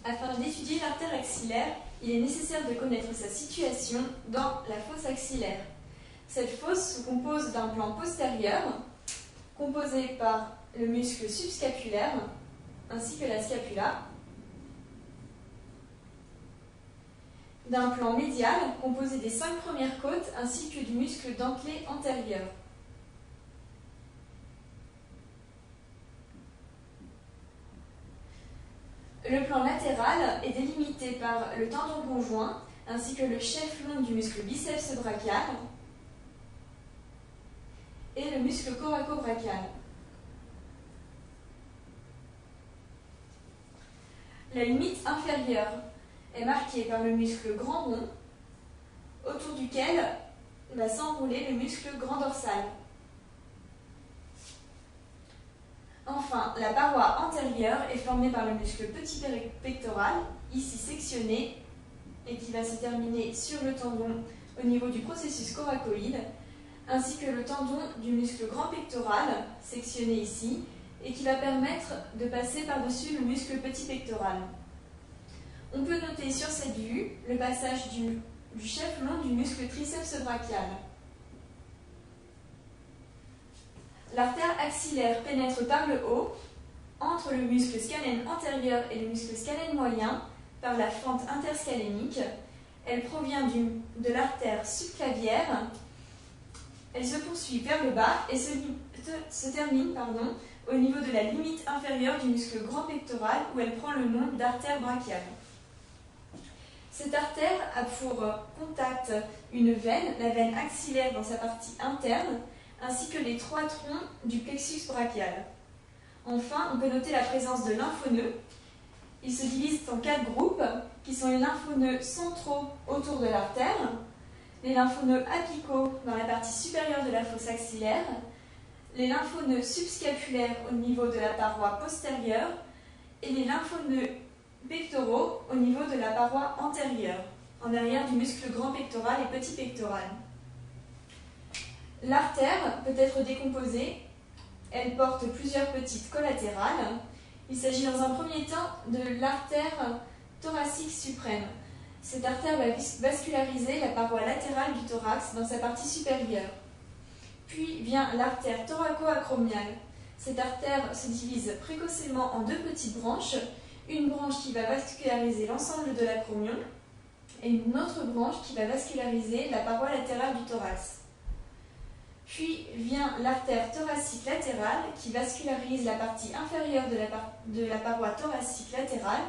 Afin d'étudier l'artère axillaire, il est nécessaire de connaître sa situation dans la fosse axillaire. Cette fosse se compose d'un plan postérieur, composé par le muscle subscapulaire, ainsi que la scapula, d'un plan médial, composé des 5 premières côtes, ainsi que du muscle dentelé antérieur. Le plan latéral est délimité par le tendon conjoint, ainsi que le chef long du muscle biceps brachial et le muscle coracobrachial. La limite inférieure est marquée par le muscle grand rond, autour duquel va s'enrouler le muscle grand dorsal. Enfin, la paroi antérieure est formée par le muscle petit pectoral, ici sectionné, et qui va se terminer sur le tendon au niveau du processus coracoïde, ainsi que le tendon du muscle grand pectoral, sectionné ici, et qui va permettre de passer par-dessus le muscle petit pectoral. On peut noter sur cette vue le passage du chef long du muscle triceps brachial. L'artère axillaire pénètre par le haut, entre le muscle scalène antérieur et le muscle scalène moyen, par la fente interscalénique. Elle provient de l'artère subclavière. Elle se poursuit vers le bas et se termine au niveau de la limite inférieure du muscle grand pectoral, où elle prend le nom d'artère brachiale. Cette artère a pour contact une veine, la veine axillaire dans sa partie interne, ainsi que les 3 troncs du plexus brachial. Enfin, on peut noter la présence de lymphoneux. Ils se divisent en 4 groupes, qui sont les lymphoneux centraux autour de l'artère, les lymphoneux apicaux dans la partie supérieure de la fosse axillaire, les lymphoneux subscapulaires au niveau de la paroi postérieure et les lymphoneux pectoraux au niveau de la paroi antérieure, en arrière du muscle grand pectoral et petit pectoral. L'artère peut être décomposée. Elle porte plusieurs petites collatérales. Il s'agit dans un premier temps de l'artère thoracique suprême. Cette artère va vasculariser la paroi latérale du thorax dans sa partie supérieure. Puis vient l'artère thoraco-acromiale. Cette artère se divise précocement en 2 petites branches. Une branche qui va vasculariser l'ensemble de l'acromion et une autre branche qui va vasculariser la paroi latérale du thorax. Puis vient l'artère thoracique latérale qui vascularise la partie inférieure de la paroi thoracique latérale.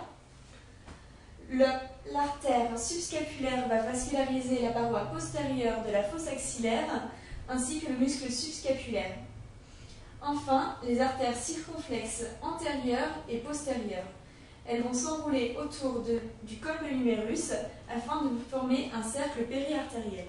L'artère subscapulaire va vasculariser la paroi postérieure de la fosse axillaire ainsi que le muscle subscapulaire. Enfin, les artères circonflexes antérieures et postérieures. Elles vont s'enrouler autour du col de l'humérus afin de former un cercle périartériel.